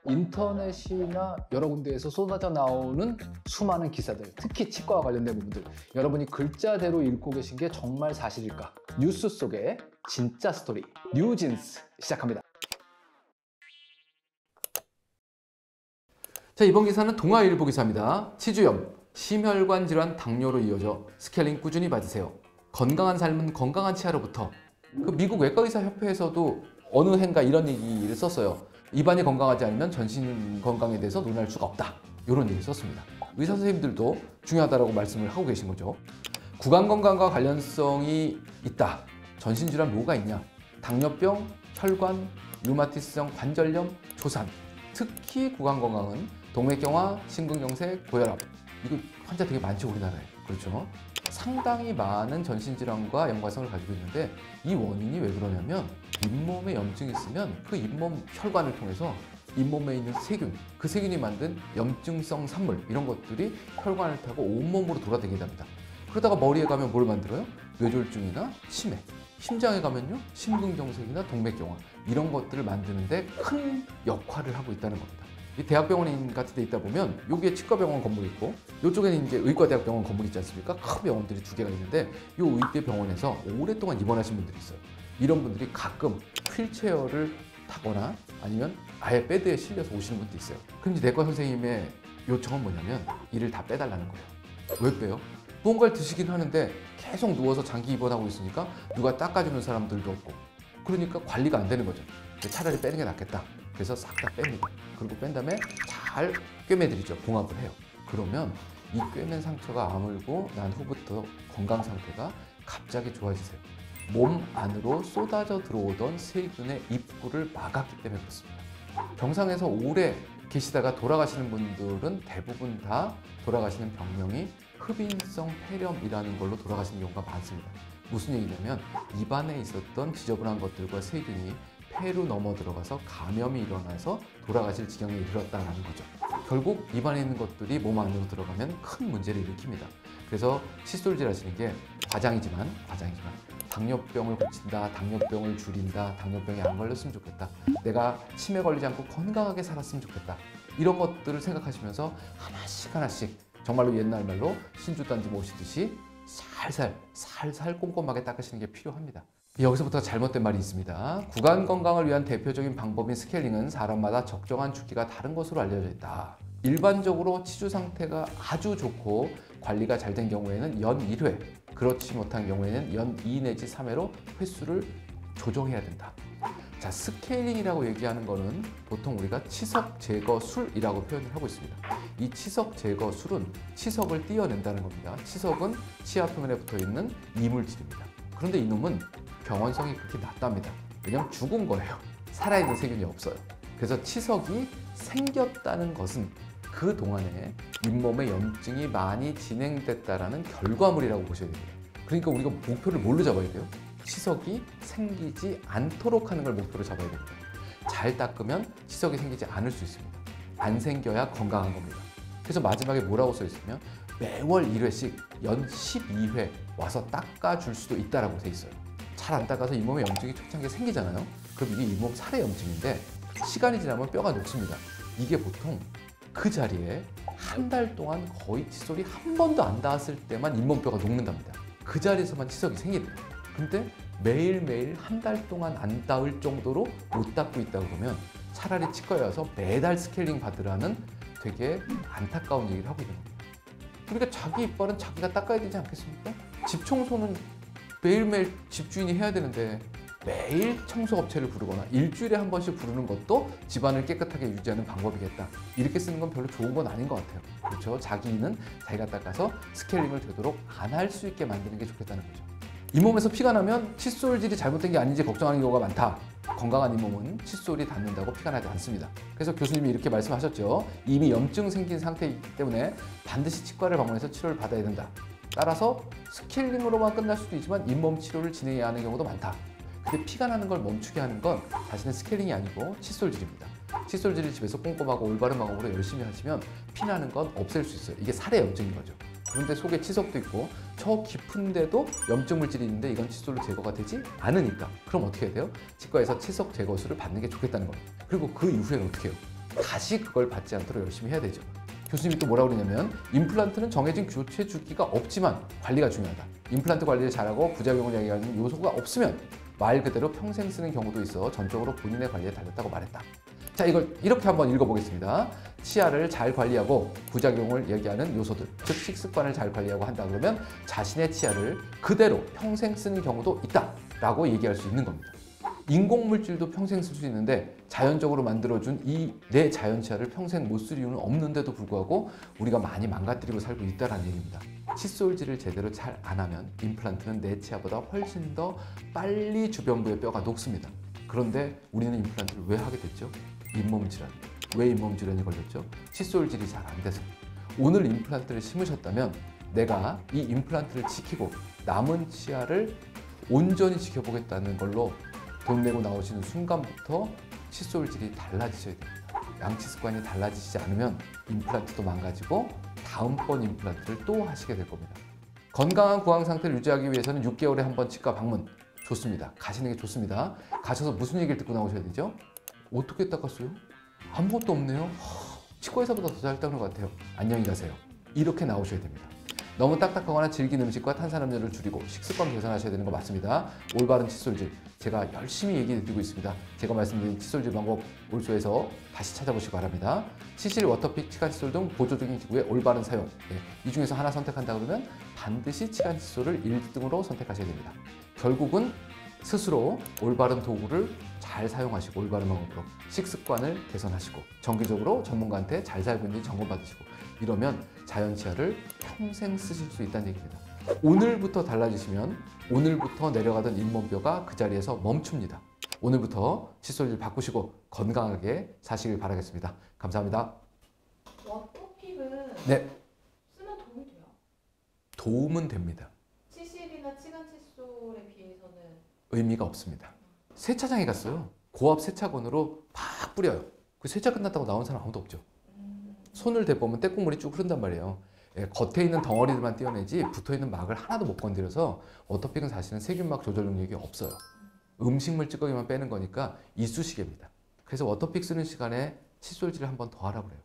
인터넷이나 여러 군데에서 쏟아져 나오는 수많은 기사들, 특히 치과와 관련된 부분들, 여러분이 글자대로 읽고 계신 게 정말 사실일까? 뉴스 속의 진짜 스토리, 뉴진스 시작합니다. 자, 이번 기사는 동아일보 기사입니다. 치주염, 심혈관 질환, 당뇨로 이어져 스케일링 꾸준히 받으세요. 건강한 삶은 건강한 치아로부터. 그 미국 외과의사협회에서도 어느 해인가 이런 얘기를 썼어요. 입안이 건강하지 않으면 전신 건강에 대해서 논할 수가 없다. 이런 얘기를 썼습니다. 의사 선생님들도 중요하다고 말씀을 하고 계신 거죠. 구강 건강과 관련성이 있다. 전신 질환 뭐가 있냐? 당뇨병, 혈관, 류마티스성 관절염, 조산. 특히 구강 건강은 동맥경화, 심근경색, 고혈압. 이거 환자 되게 많죠, 우리나라에. 그렇죠? 상당히 많은 전신질환과 연관성을 가지고 있는데 이 원인이 왜 그러냐면 잇몸에 염증이 있으면 그 잇몸 혈관을 통해서 잇몸에 있는 세균, 그 세균이 만든 염증성 산물 이런 것들이 혈관을 타고 온몸으로 돌아다니게 됩니다. 그러다가 머리에 가면 뭘 만들어요? 뇌졸중이나 치매, 심장에 가면요 심근경색이나 동맥경화 이런 것들을 만드는데 큰 역할을 하고 있다는 겁니다. 이 대학병원 같은 데 있다 보면 여기에 치과병원 건물이 있고 이쪽에는 이제 의과대학병원 건물이 있지 않습니까? 큰 병원들이 두 개가 있는데 이 의대 병원에서 오랫동안 입원하신 분들이 있어요. 이런 분들이 가끔 휠체어를 타거나 아니면 아예 베드에 실려서 오시는 분도 있어요. 그럼 이제 내과 선생님의 요청은 뭐냐면 이를 다 빼달라는 거예요. 왜 빼요? 무언가를 드시긴 하는데 계속 누워서 장기 입원하고 있으니까 누가 닦아주는 사람들도 없고 그러니까 관리가 안 되는 거죠. 차라리 빼는 게 낫겠다. 그래서 싹 다 뺍니다. 그리고 뺀 다음에 잘 꿰매드리죠. 봉합을 해요. 그러면 이 꿰맨 상처가 아물고 난 후부터 건강 상태가 갑자기 좋아지세요. 몸 안으로 쏟아져 들어오던 세균의 입구를 막았기 때문에 그렇습니다. 병상에서 오래 계시다가 돌아가시는 분들은 대부분 다 돌아가시는 병명이 흡인성 폐렴이라는 걸로 돌아가시는 경우가 많습니다. 무슨 얘기냐면 입안에 있었던 지저분한 것들과 세균이 폐로 넘어 들어가서 감염이 일어나서 돌아가실 지경에 이르렀다는 거죠. 결국 입안에 있는 것들이 몸 안으로 들어가면 큰 문제를 일으킵니다. 그래서 칫솔질 하시는 게 과장이지만 당뇨병을 고친다, 당뇨병을 줄인다, 당뇨병에 안 걸렸으면 좋겠다, 내가 치매 걸리지 않고 건강하게 살았으면 좋겠다, 이런 것들을 생각하시면서 하나씩 정말로 옛날 말로 신주단지 모시듯이 살살 꼼꼼하게 닦으시는 게 필요합니다. 여기서부터 잘못된 말이 있습니다. 구강 건강을 위한 대표적인 방법인 스케일링은 사람마다 적정한 주기가 다른 것으로 알려져 있다. 일반적으로 치주 상태가 아주 좋고 관리가 잘 된 경우에는 연 1회, 그렇지 못한 경우에는 연 2 내지 3회로 횟수를 조정해야 된다. 자, 스케일링이라고 얘기하는 거는 보통 우리가 치석 제거 술이라고 표현을 하고 있습니다. 이 치석 제거 술은 치석을 떼어낸다는 겁니다. 치석은 치아 표면에 붙어 있는 이물질입니다. 그런데 이놈은 병원성이 그렇게 낮답니다. 왜냐하면 죽은 거예요. 살아있는 세균이 없어요. 그래서 치석이 생겼다는 것은 그 동안에 잇몸에 염증이 많이 진행됐다라는 결과물이라고 보셔야 됩니다. 그러니까 우리가 목표를 뭘로 잡아야 돼요? 치석이 생기지 않도록 하는 걸 목표로 잡아야 됩니다. 잘 닦으면 치석이 생기지 않을 수 있습니다. 안 생겨야 건강한 겁니다. 그래서 마지막에 뭐라고 써 있으면 매월 1회씩 연 12회 와서 닦아줄 수도 있다라고 돼 있어요. 잘 안 닦아서 잇몸에 염증이 초창기에 생기잖아요. 그럼 이게 잇몸 살의 염증인데 시간이 지나면 뼈가 녹습니다. 이게 보통 그 자리에 한 달 동안 거의 칫솔이 한 번도 안 닿았을 때만 잇몸뼈가 녹는답니다. 그 자리에서만 치석이 생기대요. 근데 매일매일 한 달 동안 안 닿을 정도로 못 닦고 있다 그러면 차라리 치과에 와서 매달 스케일링 받으라는 되게 안타까운 얘기를 하고 있는 겁니다. 그러니까 자기 이빨은 자기가 닦아야 되지 않겠습니까? 집 청소는 매일매일 집주인이 해야 되는데 매일 청소업체를 부르거나 일주일에 한 번씩 부르는 것도 집안을 깨끗하게 유지하는 방법이겠다. 이렇게 쓰는 건 별로 좋은 건 아닌 것 같아요. 그렇죠? 자기는 자기가 닦아서 스케일링을 되도록 안 할 수 있게 만드는 게 좋겠다는 거죠. 잇몸에서 피가 나면 칫솔질이 잘못된 게 아닌지 걱정하는 경우가 많다. 건강한 잇몸은 칫솔이 닿는다고 피가 나지 않습니다. 그래서 교수님이 이렇게 말씀하셨죠. 이미 염증 생긴 상태이기 때문에 반드시 치과를 방문해서 치료를 받아야 된다. 따라서 스케일링으로만 끝날 수도 있지만 잇몸 치료를 진행해야 하는 경우도 많다. 근데 피가 나는 걸 멈추게 하는 건 사실은 스케일링이 아니고 칫솔질입니다. 칫솔질을 집에서 꼼꼼하고 올바른 방법으로 열심히 하시면 피 나는 건 없앨 수 있어요. 이게 살의 염증인 거죠. 그런데 속에 치석도 있고 저 깊은데도 염증 물질이 있는데 이건 칫솔로 제거가 되지 않으니까 그럼 어떻게 해야 돼요? 치과에서 치석 제거술을 받는 게 좋겠다는 겁니다. 그리고 그 이후에는 어떻게 해요? 다시 그걸 받지 않도록 열심히 해야 되죠. 교수님이 또 뭐라고 그러냐면 임플란트는 정해진 교체 주기가 없지만 관리가 중요하다. 임플란트 관리를 잘하고 부작용을 야기하는 요소가 없으면 말 그대로 평생 쓰는 경우도 있어 전적으로 본인의 관리에 달렸다고 말했다. 자, 이걸 이렇게 한번 읽어보겠습니다. 치아를 잘 관리하고 부작용을 얘기하는 요소들, 즉 식습관을 잘 관리하고 한다 그러면 자신의 치아를 그대로 평생 쓰는 경우도 있다라고 얘기할 수 있는 겁니다. 인공물질도 평생 쓸 수 있는데 자연적으로 만들어준 이 내 자연 치아를 평생 못 쓸 이유는 없는데도 불구하고 우리가 많이 망가뜨리고 살고 있다는 얘기입니다. 칫솔질을 제대로 잘 안 하면 임플란트는 내 치아보다 훨씬 더 빨리 주변부의 뼈가 녹습니다. 그런데 우리는 임플란트를 왜 하게 됐죠? 잇몸 질환. 왜 잇몸 질환이 걸렸죠? 칫솔질이 잘 안 돼서. 오늘 임플란트를 심으셨다면 내가 이 임플란트를 지키고 남은 치아를 온전히 지켜보겠다는 걸로 돈 내고 나오시는 순간부터 칫솔질이 달라지셔야 됩니다. 양치 습관이 달라지지 않으면 임플란트도 망가지고 다음번 임플란트를 또 하시게 될 겁니다. 건강한 구강 상태를 유지하기 위해서는 6개월에 한 번 치과 방문 좋습니다. 가시는 게 좋습니다. 가셔서 무슨 얘기를 듣고 나오셔야 되죠? 어떻게 닦았어요? 아무것도 없네요. 치과 의사보다 더 잘 닦는 것 같아요. 안녕히 가세요. 이렇게 나오셔야 됩니다. 너무 딱딱하거나 질긴 음식과 탄산음료를 줄이고 식습관 개선하셔야 되는 거 맞습니다. 올바른 칫솔질 제가 열심히 얘기 드리고 있습니다. 제가 말씀드린 칫솔질 방법 올소에서 다시 찾아보시기 바랍니다. 치실, 워터픽, 치간 칫솔 등 보조적인 기구의 올바른 사용. 이 중에서 하나 선택한다 그러면 반드시 치간 칫솔을 1등으로 선택하셔야 됩니다. 결국은 스스로 올바른 도구를 잘 사용하시고 올바른 방법으로 식습관을 개선하시고 정기적으로 전문가한테 잘 살고 있는지 점검받으시고 이러면 자연 치아를 평생 쓰실 수 있다는 얘기입니다. 오늘부터 달라지시면 오늘부터 내려가던 잇몸뼈가 그 자리에서 멈춥니다. 오늘부터 칫솔질 바꾸시고 건강하게 사시길 바라겠습니다. 감사합니다. 워터픽은 네, 쓰면 도움이 돼요? 도움은 됩니다. 치실이나 치간 칫솔에 비해서는 의미가 없습니다. 세차장에 갔어요. 고압 세차건으로 팍 뿌려요. 그 세차 끝났다고 나온 사람 아무도 없죠. 손을 대보면 때국물이 쭉 흐른단 말이에요. 겉에 있는 덩어리들만 떼어내지 붙어있는 막을 하나도 못 건드려서 워터픽은 사실은 세균막 조절 능력이 없어요. 음식물 찌꺼기만 빼는 거니까 이쑤시개입니다. 그래서 워터픽 쓰는 시간에 칫솔질을 한 번 더 하라고 그래요.